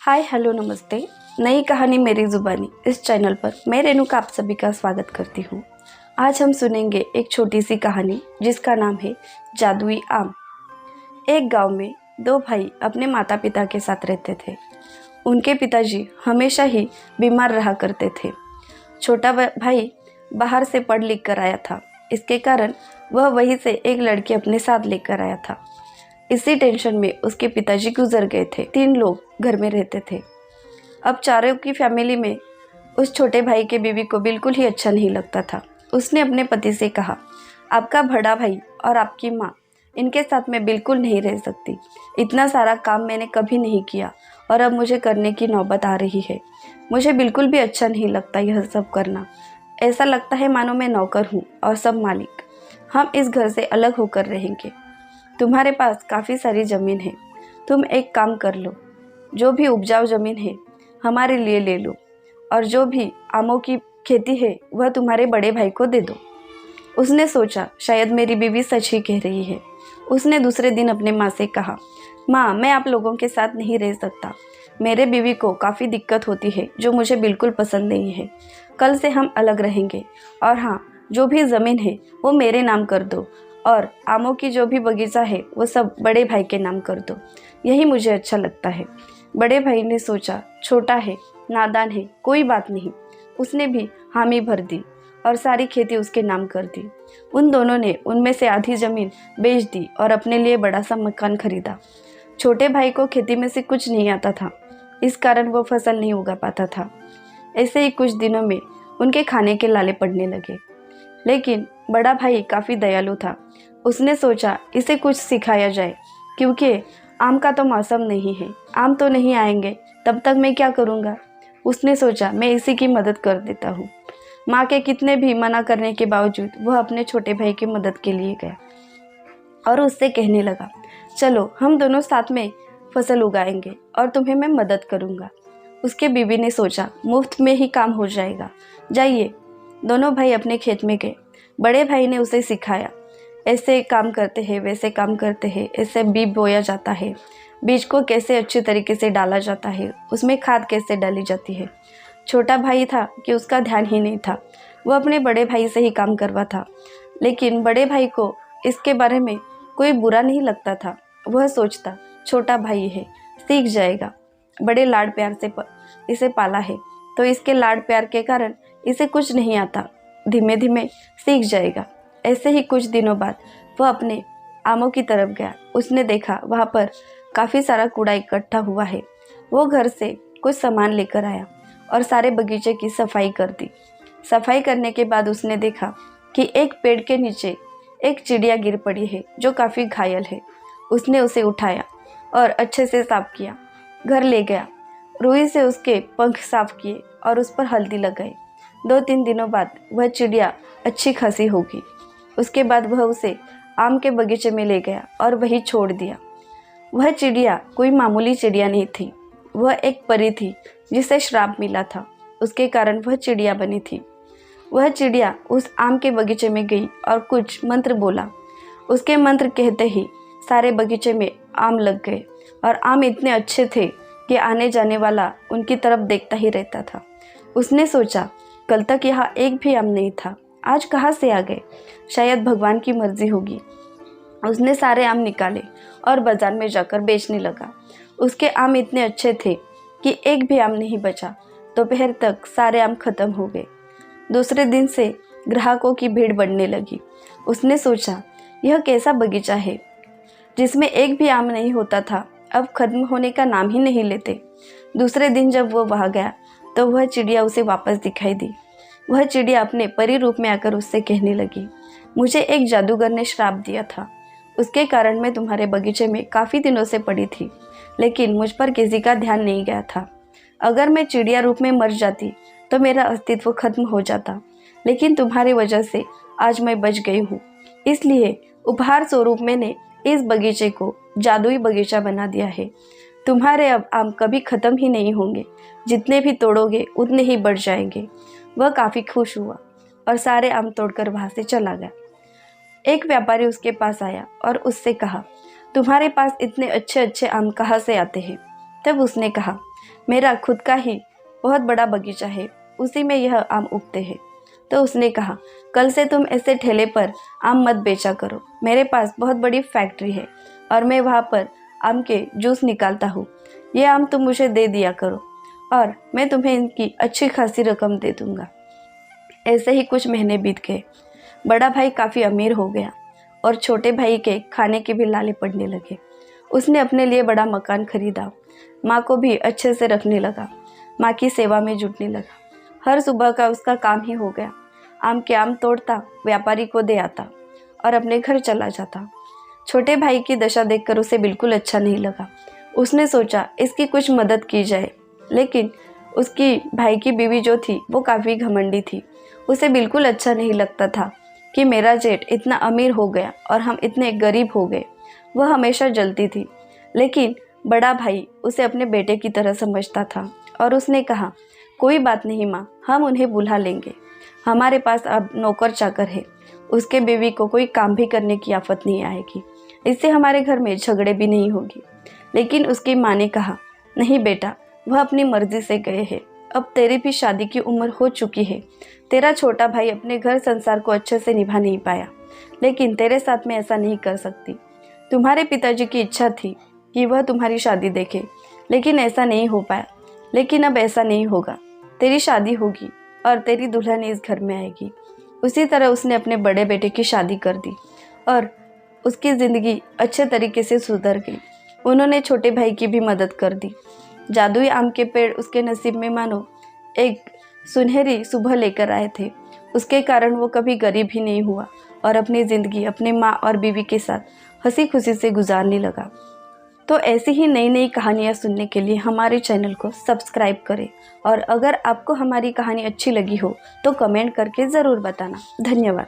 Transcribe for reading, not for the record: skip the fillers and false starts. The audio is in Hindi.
हाय हेलो नमस्ते। नई कहानी मेरी ज़ुबानी इस चैनल पर मैं रेणुका आप सभी का स्वागत करती हूँ। आज हम सुनेंगे एक छोटी सी कहानी जिसका नाम है जादुई आम। एक गांव में दो भाई अपने माता पिता के साथ रहते थे। उनके पिताजी हमेशा ही बीमार रहा करते थे। छोटा भाई बाहर से पढ़ लिख कर आया था, इसके कारण वह वहीं से एक लड़की अपने साथ लेकर आया था। इसी टेंशन में उसके पिताजी गुजर गए थे। 3 लोग घर में रहते थे। अब चारों की फैमिली में उस छोटे भाई के बीवी को बिल्कुल ही अच्छा नहीं लगता था। उसने अपने पति से कहा, आपका बड़ा भाई और आपकी माँ, इनके साथ मैं बिल्कुल नहीं रह सकती। इतना सारा काम मैंने कभी नहीं किया और अब मुझे करने की नौबत आ रही है। मुझे बिल्कुल भी अच्छा नहीं लगता यह सब करना। ऐसा लगता है मानो मैं नौकर हूँ और सब मालिक। हम इस घर से अलग होकर रहेंगे। तुम्हारे पास काफ़ी सारी ज़मीन है, तुम एक काम कर लो, जो भी उपजाऊ ज़मीन है हमारे लिए ले लो और जो भी आमों की खेती है वह तुम्हारे बड़े भाई को दे दो। उसने सोचा शायद मेरी बीवी सच ही कह रही है। उसने दूसरे दिन अपने माँ से कहा, माँ, मैं आप लोगों के साथ नहीं रह सकता। मेरे बीवी को काफ़ी दिक्कत होती है जो मुझे बिल्कुल पसंद नहीं है। कल से हम अलग रहेंगे और हाँ, जो भी ज़मीन है वो मेरे नाम कर दो और आमों की जो भी बगीचा है वो सब बड़े भाई के नाम कर दो। यही मुझे अच्छा लगता है। बड़े भाई ने सोचा छोटा है, नादान है, कोई बात नहीं। उसने भी हामी भर दी और सारी खेती उसके नाम कर दी। उन दोनों ने उनमें से आधी ज़मीन बेच दी और अपने लिए बड़ा सा मकान खरीदा। छोटे भाई को खेती में से कुछ नहीं आता था, इस कारण वो फसल नहीं उगा पाता था। ऐसे ही कुछ दिनों में उनके खाने के लाले पड़ने लगे। लेकिन बड़ा भाई काफ़ी दयालु था। उसने सोचा इसे कुछ सिखाया जाए, क्योंकि आम का तो मौसम नहीं है, आम तो नहीं आएंगे, तब तक मैं क्या करूँगा। उसने सोचा मैं इसी की मदद कर देता हूँ। माँ के कितने भी मना करने के बावजूद वह अपने छोटे भाई की मदद के लिए गया और उससे कहने लगा, चलो हम दोनों साथ में फसल उगाएंगे और तुम्हें मैं मदद करूँगा। उसके बीवी ने सोचा मुफ्त में ही काम हो जाएगा, जाइए। दोनों भाई अपने खेत में गए। बड़े भाई ने उसे सिखाया, ऐसे काम करते हैं, वैसे काम करते हैं, ऐसे बीज बोया जाता है, बीज को कैसे अच्छी तरीके से डाला जाता है, उसमें खाद कैसे डाली जाती है। छोटा भाई था कि उसका ध्यान ही नहीं था, वह अपने बड़े भाई से ही काम करवा था। लेकिन बड़े भाई को इसके बारे में कोई बुरा नहीं लगता था। वह सोचता छोटा भाई है, सीख जाएगा, बड़े लाड प्यार से इसे पाला है, तो इसके लाड प्यार के कारण इसे कुछ नहीं आता, धीमे धीमे सीख जाएगा। ऐसे ही कुछ दिनों बाद वह अपने आमों की तरफ गया। उसने देखा वहाँ पर काफ़ी सारा कूड़ा इकट्ठा हुआ है। वो घर से कुछ सामान लेकर आया और सारे बगीचे की सफाई कर दी। सफाई करने के बाद उसने देखा कि एक पेड़ के नीचे एक चिड़िया गिर पड़ी है जो काफ़ी घायल है। उसने उसे उठाया और अच्छे से साफ किया, घर ले गया, रुई से उसके पंख साफ किए और उस पर हल्दी लगाई। 2-3 दिनों बाद वह चिड़िया अच्छी खासी होगी। उसके बाद वह उसे आम के बगीचे में ले गया और वहीं छोड़ दिया। वह चिड़िया कोई मामूली चिड़िया नहीं थी, वह एक परी थी जिसे श्राप मिला था, उसके कारण वह चिड़िया बनी थी। वह चिड़िया उस आम के बगीचे में गई और कुछ मंत्र बोला। उसके मंत्र कहते ही सारे बगीचे में आम लग गए और आम इतने अच्छे थे कि आने जाने वाला उनकी तरफ देखता ही रहता था। उसने सोचा कल तक यहाँ एक भी आम नहीं था, आज कहाँ से आ गए, शायद भगवान की मर्जी होगी। उसने सारे आम निकाले और बाजार में जाकर बेचने लगा। उसके आम इतने अच्छे थे कि एक भी आम नहीं बचा। दोपहर तक सारे आम खत्म हो गए। दूसरे दिन से ग्राहकों की भीड़ बढ़ने लगी। उसने सोचा यह कैसा बगीचा है जिसमें एक भी आम नहीं होता था, अब खत्म होने का नाम ही नहीं लेते। दूसरे दिन जब वो वहाँ गया तो वह चिड़िया उसे वापस दिखाई दी। वह चिड़िया अपने परी रूप में आकर उससे कहने लगी, मुझे एक जादूगर ने श्राप दिया था, उसके कारण मैं तुम्हारे बगीचे में काफ़ी दिनों से पड़ी थी, लेकिन मुझ पर किसी का ध्यान नहीं गया था। अगर मैं चिड़िया रूप में मर जाती तो मेरा अस्तित्व खत्म हो जाता, लेकिन तुम्हारी वजह से आज मैं बच गई हूँ। इसलिए उपहार स्वरूप मैंने इस बगीचे को जादुई बगीचा बना दिया है। तुम्हारे अब आम कभी ख़त्म ही नहीं होंगे, जितने भी तोड़ोगे उतने ही बढ़ जाएंगे। वह काफ़ी खुश हुआ और सारे आम तोड़कर वहाँ से चला गया। एक व्यापारी उसके पास आया और उससे कहा, तुम्हारे पास इतने अच्छे अच्छे आम कहाँ से आते हैं, तब उसने कहा, मेरा खुद का ही बहुत बड़ा बगीचा है, उसी में यह आम उगते हैं। तो उसने कहा, कल से तुम ऐसे ठेले पर आम मत बेचा करो। मेरे पास बहुत बड़ी फैक्ट्री है और मैं वहाँ पर आम के जूस निकालता हूँ। ये आम तुम मुझे दे दिया करो और मैं तुम्हें इनकी अच्छी खासी रकम दे दूँगा। ऐसे ही कुछ महीने बीत गए। बड़ा भाई काफ़ी अमीर हो गया और छोटे भाई के खाने के भी लाले पड़ने लगे। उसने अपने लिए बड़ा मकान खरीदा, माँ को भी अच्छे से रखने लगा, माँ की सेवा में जुटने लगा। हर सुबह का उसका काम ही हो गया। आम के आम तोड़ता, व्यापारी को दे आता और अपने घर चला जाता। छोटे भाई की दशा देखकर उसे बिल्कुल अच्छा नहीं लगा। उसने सोचा इसकी कुछ मदद की जाए, लेकिन उसकी भाई की बीवी जो थी वो काफ़ी घमंडी थी। उसे बिल्कुल अच्छा नहीं लगता था कि मेरा जेठ इतना अमीर हो गया और हम इतने गरीब हो गए। वह हमेशा जलती थी, लेकिन बड़ा भाई उसे अपने बेटे की तरह समझता था और उसने कहा, कोई बात नहीं माँ, हम उन्हें बुला लेंगे। हमारे पास अब नौकर चाकर है, उसके बीवी को कोई काम भी करने की आफत नहीं आएगी। इससे हमारे घर में झगड़े भी नहीं होगी। लेकिन उसकी माँ ने कहा, नहीं बेटा, वह अपनी मर्जी से गए हैं। अब तेरी भी शादी की उम्र हो चुकी है। तेरा छोटा भाई अपने घर संसार को अच्छे से निभा नहीं पाया, लेकिन तेरे साथ में ऐसा नहीं कर सकती। तुम्हारे पिताजी की इच्छा थी कि वह तुम्हारी शादी देखे, लेकिन ऐसा नहीं हो पाया। लेकिन अब ऐसा नहीं होगा। तेरी शादी होगी और तेरी दुल्हन इस घर में आएगी। उसी तरह उसने अपने बड़े बेटे की शादी कर दी और उसकी ज़िंदगी अच्छे तरीके से सुधर गई। उन्होंने छोटे भाई की भी मदद कर दी। जादुई आम के पेड़ उसके नसीब में मानो एक सुनहरी सुबह लेकर आए थे। उसके कारण वो कभी गरीब ही नहीं हुआ और अपनी ज़िंदगी अपने माँ और बीवी के साथ हंसी खुशी से गुजारने लगा। तो ऐसी ही नई नई कहानियाँ सुनने के लिए हमारे चैनल को सब्सक्राइब करें और अगर आपको हमारी कहानी अच्छी लगी हो तो कमेंट करके ज़रूर बताना। धन्यवाद।